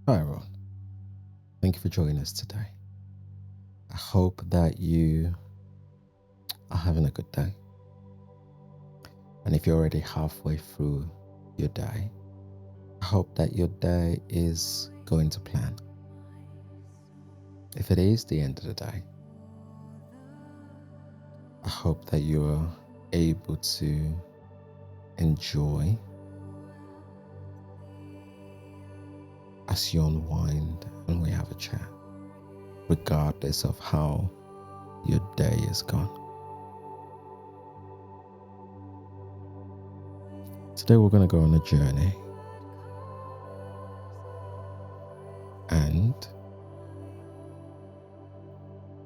Hi, everyone. Thank you for joining us today. I hope that you are having a good day. And if you're already halfway through your day, I hope that your day is going to plan. If it is the end of the day, I hope that you're able to enjoy as you unwind and we have a chat, regardless of how your day is gone. Today, we're going to go on a journey, and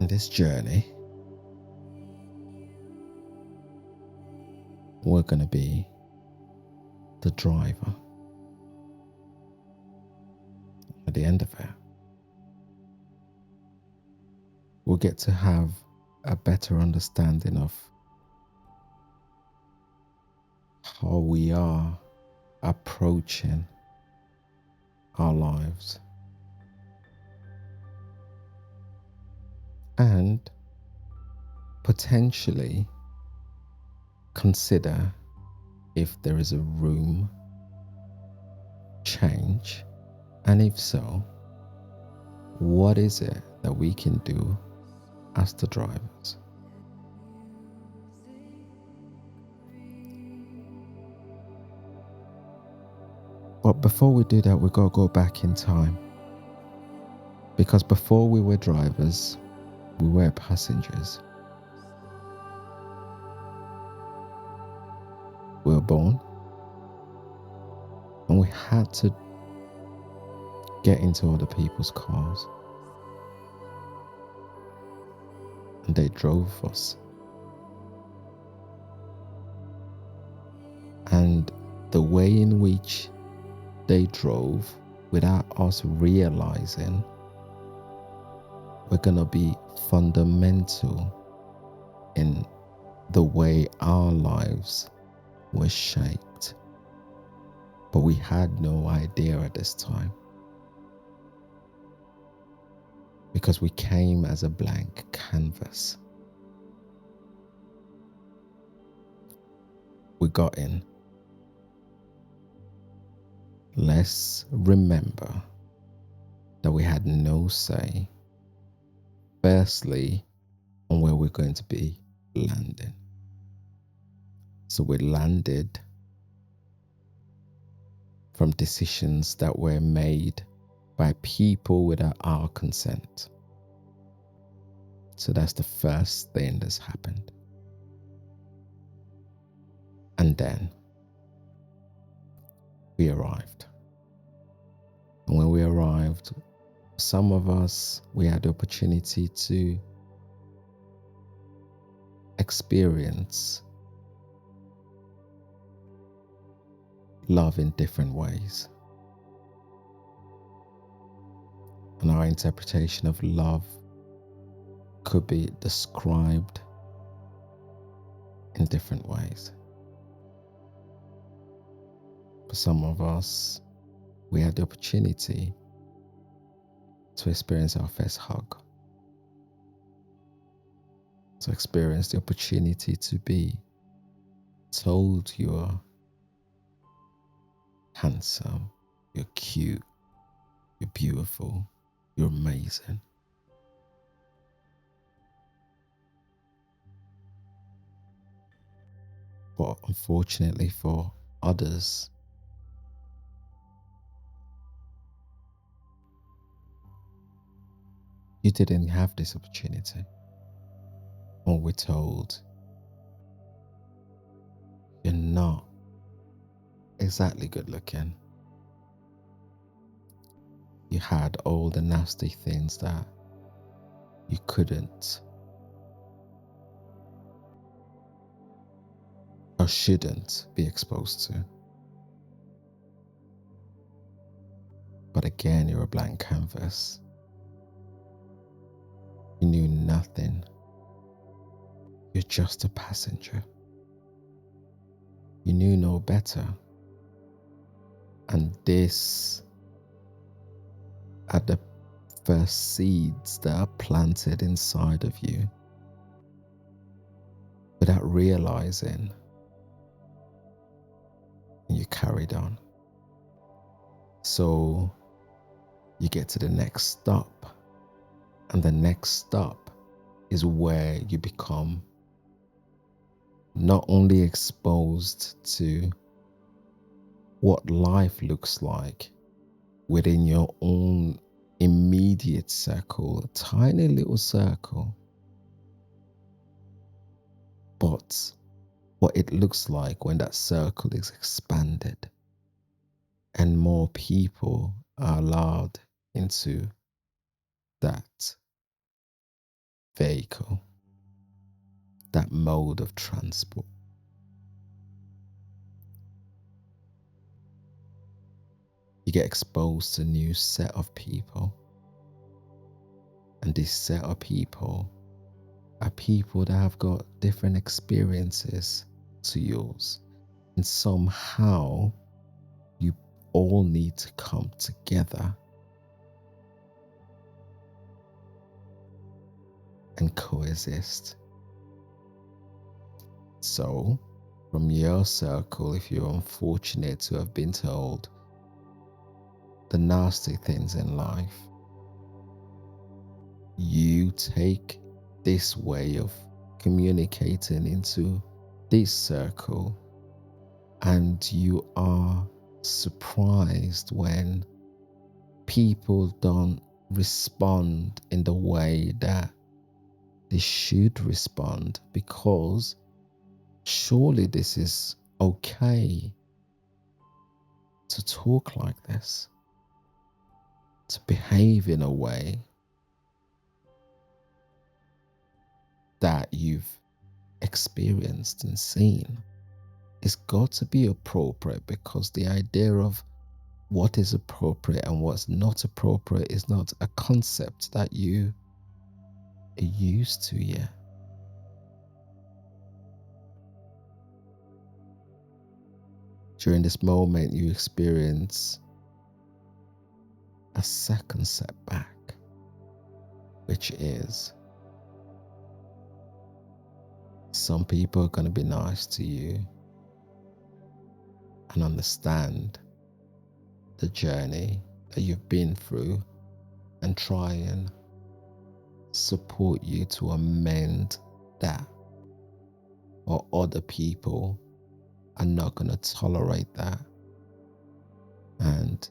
in this journey, we're going to be the driver. At the end of it, we'll get to have a better understanding of how we are approaching our lives, and potentially consider if there is a room change, and if so, what is it that we can do as the drivers. But before we do that, we've got to go back in time, because before we were drivers, we were passengers. We were born and we had to get into other people's cars, and they drove us. And the way in which they drove, without us realizing, we're going to be fundamental in the way our lives were shaped. But we had no idea at this time, because we came as a blank canvas. We got in. Let's remember that we had no say, firstly, on where we're going to be landing. So we landed from decisions that were made by people without our consent. So that's the first thing that's happened. And then we arrived. And when we arrived, some of us, we had the opportunity to experience love in different ways. And our interpretation of love could be described in different ways. For some of us, we had the opportunity to experience our first hug, to experience the opportunity to be told you're handsome, you're cute, you're beautiful, you're amazing. But unfortunately for others, you didn't have this opportunity. Or we're told you're not exactly good looking. You had all the nasty things that you couldn't or shouldn't be exposed to. But again, you're a blank canvas. You knew nothing. You're just a passenger. You knew no better. And this are the first seeds that are planted inside of you without realizing, and you carried on. So you get to the next stop, and the next stop is where you become not only exposed to what life looks like within your own immediate circle, a tiny little circle, but what it looks like when that circle is expanded and more people are allowed into that vehicle, that mode of transport. You get exposed to a new set of people, and this set of people are people that have got different experiences to yours, and somehow you all need to come together and coexist. So, from your circle, if you're unfortunate to have been told the nasty things in life, you take this way of communicating into this circle, and you are surprised when people don't respond in the way that they should respond, because surely this is okay to talk like this, to behave in a way that you've experienced and seen. It's got to be appropriate, because the idea of what is appropriate and what's not appropriate is not a concept that you are used to yet. During this moment, you experience a second setback, which is some people are going to be nice to you and understand the journey that you've been through and try and support you to amend that, or other people are not going to tolerate that, and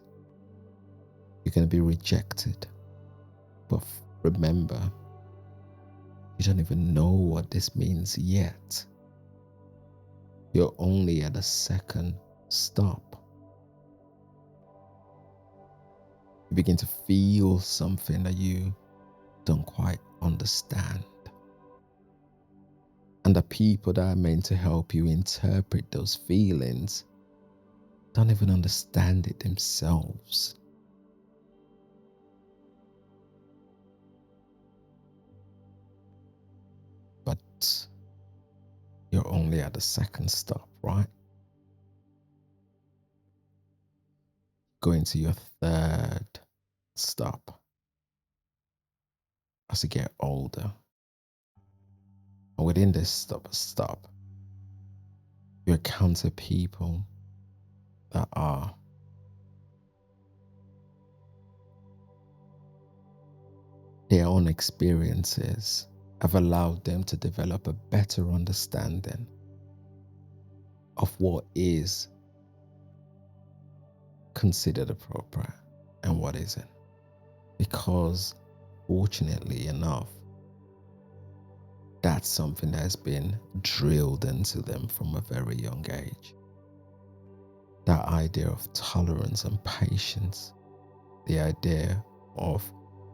you're going to be rejected. But remember, you don't even know what this means yet. You're only at a second stop. You begin to feel something that you don't quite understand. And the people that are meant to help you interpret those feelings don't even understand it themselves. But you're only at the second stop, right? Going to your third stop as you get older. And within this stop, you encounter people that are their own experiences have allowed them to develop a better understanding of what is considered appropriate and what isn't. Because fortunately enough, that's something that has been drilled into them from a very young age. That idea of tolerance and patience, the idea of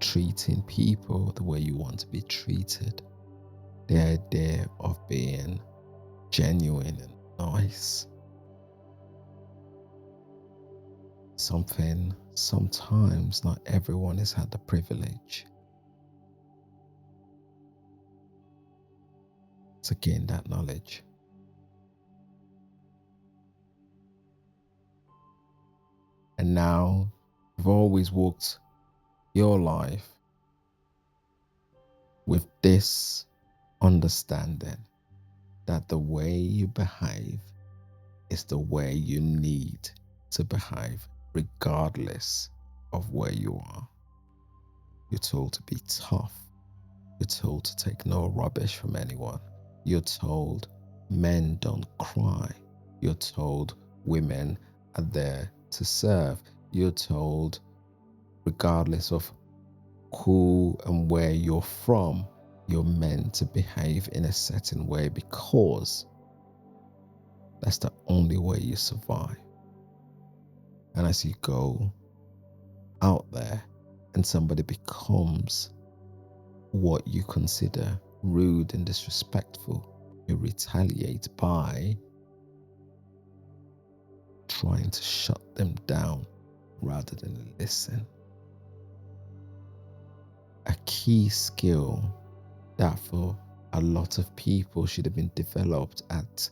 treating people the way you want to be treated, the idea of being genuine and nice. Something sometimes not everyone has had the privilege to gain that knowledge. And now you've always walked your life with this understanding that the way you behave is the way you need to behave, regardless of where you are. You're told to be tough. You're told to take no rubbish from anyone. You're told men don't cry. You're told women are there to serve. You're told, regardless of who and where you're from, you're meant to behave in a certain way because that's the only way you survive. And as you go out there and somebody becomes what you consider rude and disrespectful, you retaliate by trying to shut them down rather than listen. A key skill that for a lot of people should have been developed at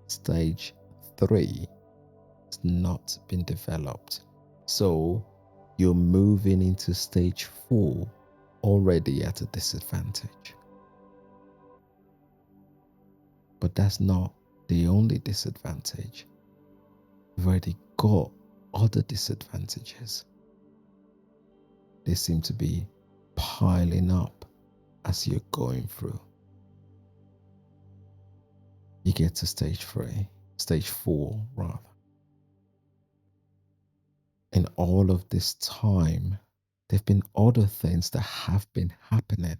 stage 3 has not been developed. So you're moving into stage 4 already at a disadvantage. But that's not the only disadvantage. You've already got other disadvantages. They seem to be piling up as you're going through. You get to stage 4 rather. In all of this time, there have been other things that have been happening.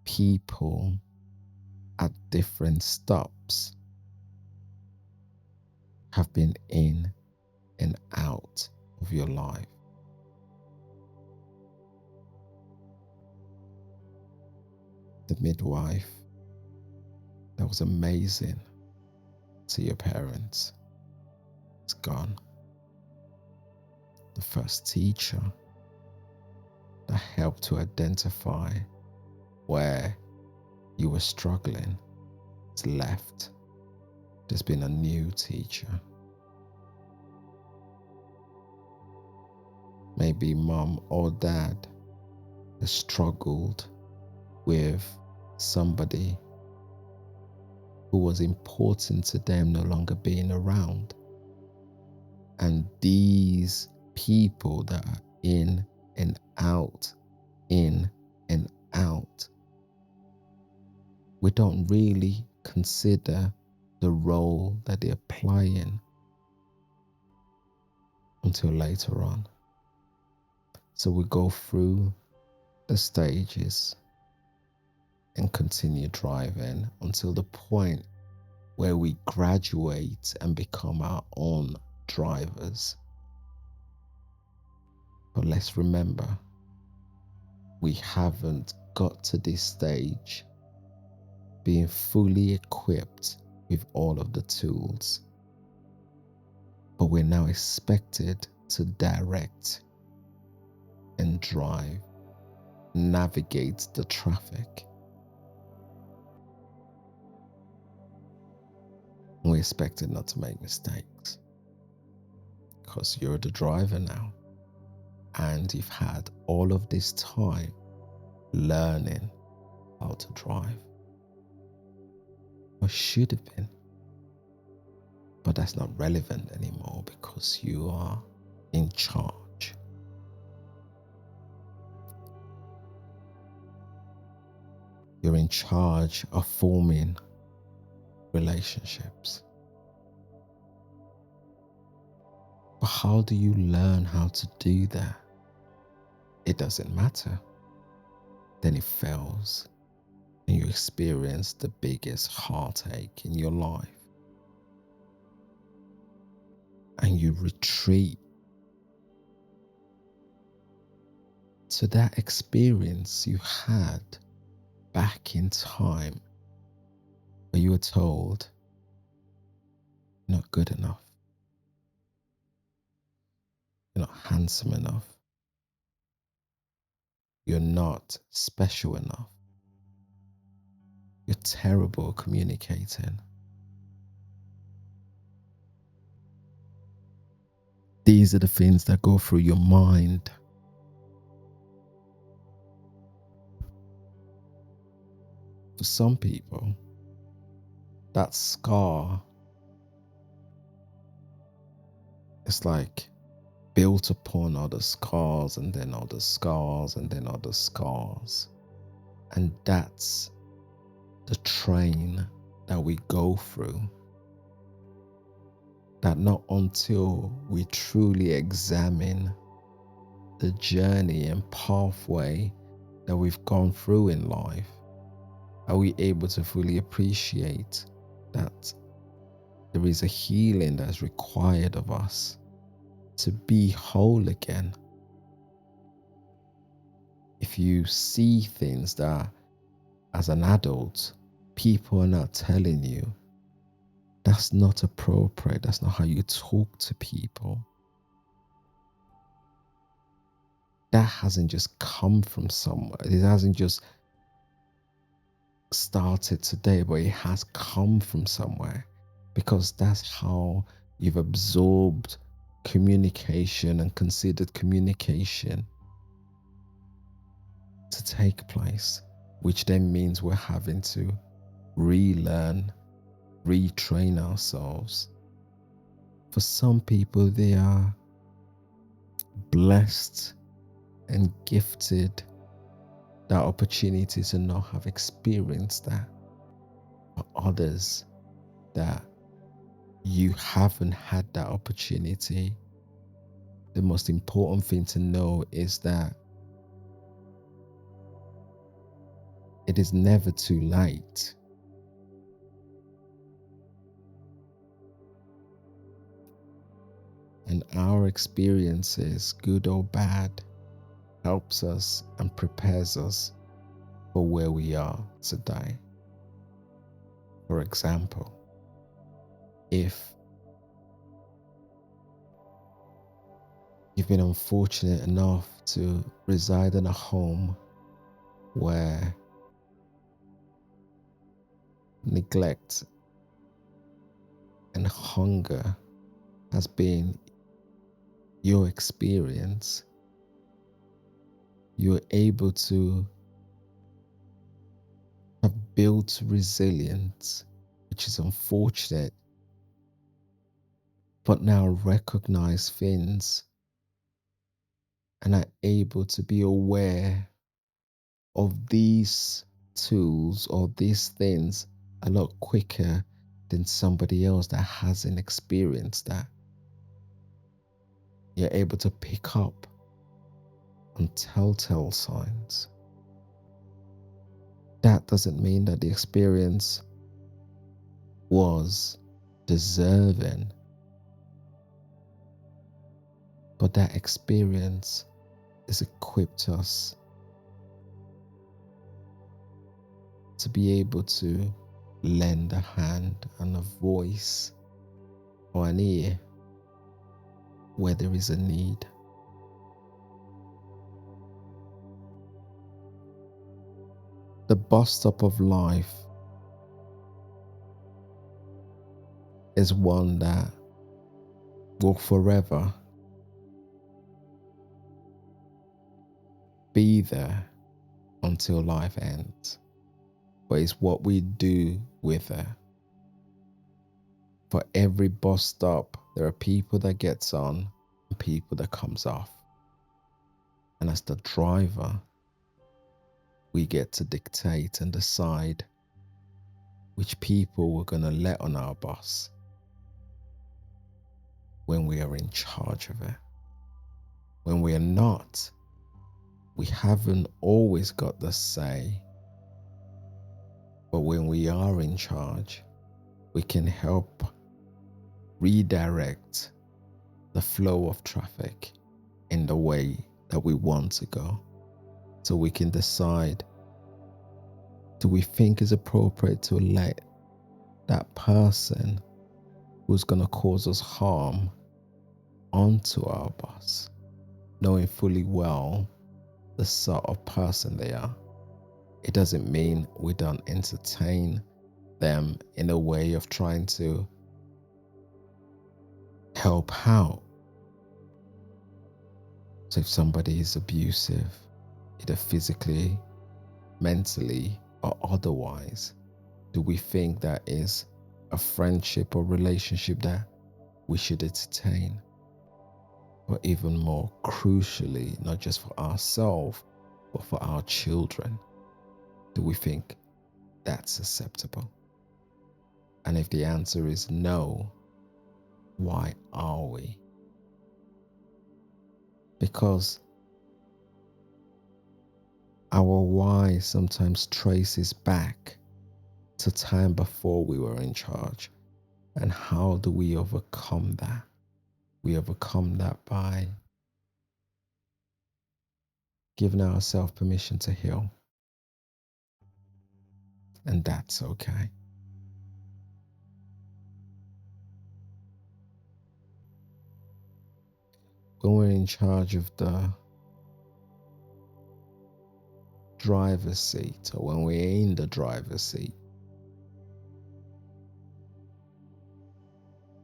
People at different stops have been in and out of your life. The midwife that was amazing to your parents is gone. The first teacher that helped to identify where you were struggling is left. There's been a new teacher. Maybe mom or dad has struggled with somebody who was important to them no longer being around. And these people that are in and out, we don't really consider the role that they're playing until later on. So we go through the stages and continue driving until the point where we graduate and become our own drivers. But let's remember, we haven't got to this stage being fully equipped with all of the tools. But we're now expected to direct and drive, navigate the traffic. We're expected not to make mistakes because you're the driver now and you've had all of this time learning how to drive. Or should have been. But that's not relevant anymore because you are in charge. You're in charge of forming relationships. But how do you learn how to do that? It doesn't matter. Then it fails and you experience the biggest heartache in your life. And you retreat to that experience you had back in time where you were told, you're not good enough. You're not handsome enough. You're not special enough. You're terrible at communicating. These are the things that go through your mind. For some people, that scar is like built upon other scars and then other scars and then other scars. And that's the train that we go through. That not until we truly examine the journey and pathway that we've gone through in life are we able to fully appreciate that there is a healing that is required of us to be whole again. If you see things that as an adult, people are not telling you, that's not appropriate, that's not how you talk to people. That hasn't just come from somewhere. It hasn't just started today, but it has come from somewhere, because that's how you've absorbed communication and considered communication to take place, which then means we're having to relearn, retrain ourselves. For some people, they are blessed and gifted that opportunity to not have experienced that. For others, that you haven't had that opportunity, the most important thing to know is that it is never too late. And our experiences, good or bad, helps us and prepares us for where we are today. For example, if you've been unfortunate enough to reside in a home where neglect and hunger has been your experience, you're able to have built resilience, which is unfortunate, but now recognize things and are able to be aware of these tools or these things a lot quicker than somebody else that hasn't experienced that. You're able to pick up on telltale signs. That doesn't mean that the experience was deserving, but that experience has equipped us to be able to lend a hand and a voice or an ear where there is a need. The bus stop of life is one that will forever be there until life ends, but it's what we do with it. For every bus stop, there are people that gets on and people that comes off. And as the driver, we get to dictate and decide which people we're going to let on our bus when we are in charge of it. When we are not, we haven't always got the say. But when we are in charge, we can help redirect the flow of traffic in the way that we want to go. So we can decide, do we think it's appropriate to let that person who's going to cause us harm onto our bus, knowing fully well the sort of person they are? It doesn't mean we don't entertain them in a way of trying to help out, So if somebody is abusive, either physically, mentally, or otherwise, do we think that is a friendship or relationship that we should entertain? Or even more crucially, not just for ourselves, but for our children, do we think that's acceptable? And if the answer is no, why are we? Because our why sometimes traces back to time before we were in charge. And how do we overcome that? We overcome that by giving ourselves permission to heal. And that's okay. When we're in charge of the driver's seat, or when we're in the driver's seat,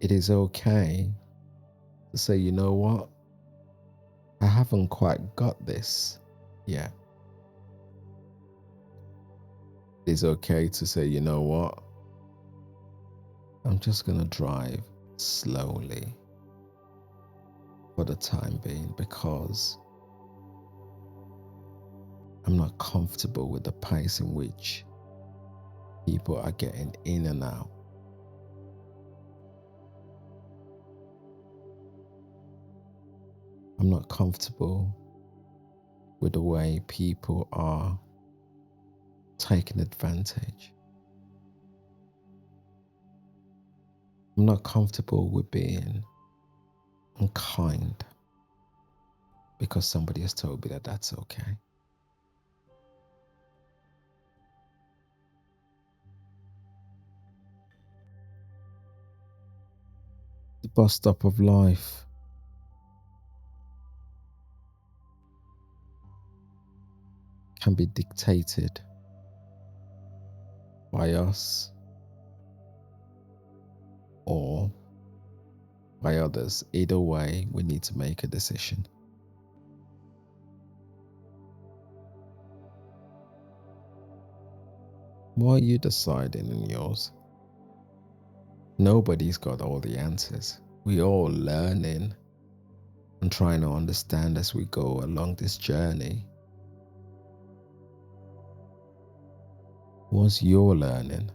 it is okay to say, you know what? I haven't quite got this yet. It is okay to say, you know what? I'm just going to drive slowly for the time being because I'm not comfortable with the pace in which people are getting in and out. I'm not comfortable with the way people are taking advantage. I'm not comfortable with being unkind because somebody has told me that that's okay. The bus stop of life can be dictated by us or by others. Either way, we need to make a decision. What are you deciding in yours? Nobody's got all the answers. We all learning and trying to understand as we go along this journey. What's your learning?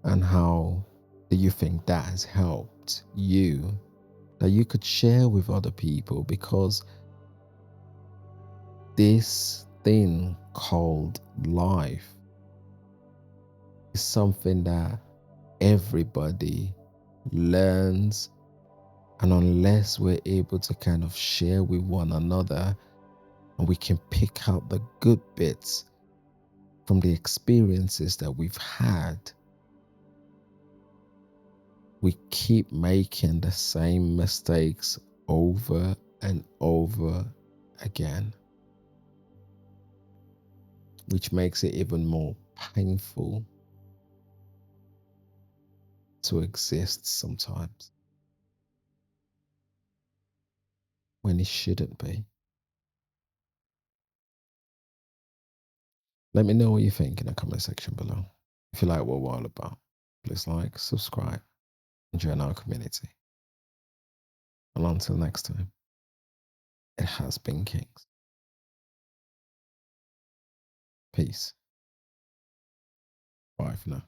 And how do you think that has helped you, that you could share with other people? Because this thing called life is something that everybody learns, and unless we're able to kind of share with one another and we can pick out the good bits from the experiences that we've had, we keep making the same mistakes over and over again, which makes it even more painful to exist sometimes when it shouldn't be. Let me know what you think in the comment section below. If you like what we're all about, please like, subscribe, and join our community. And until next time, it has been Kings. Peace. Bye for now.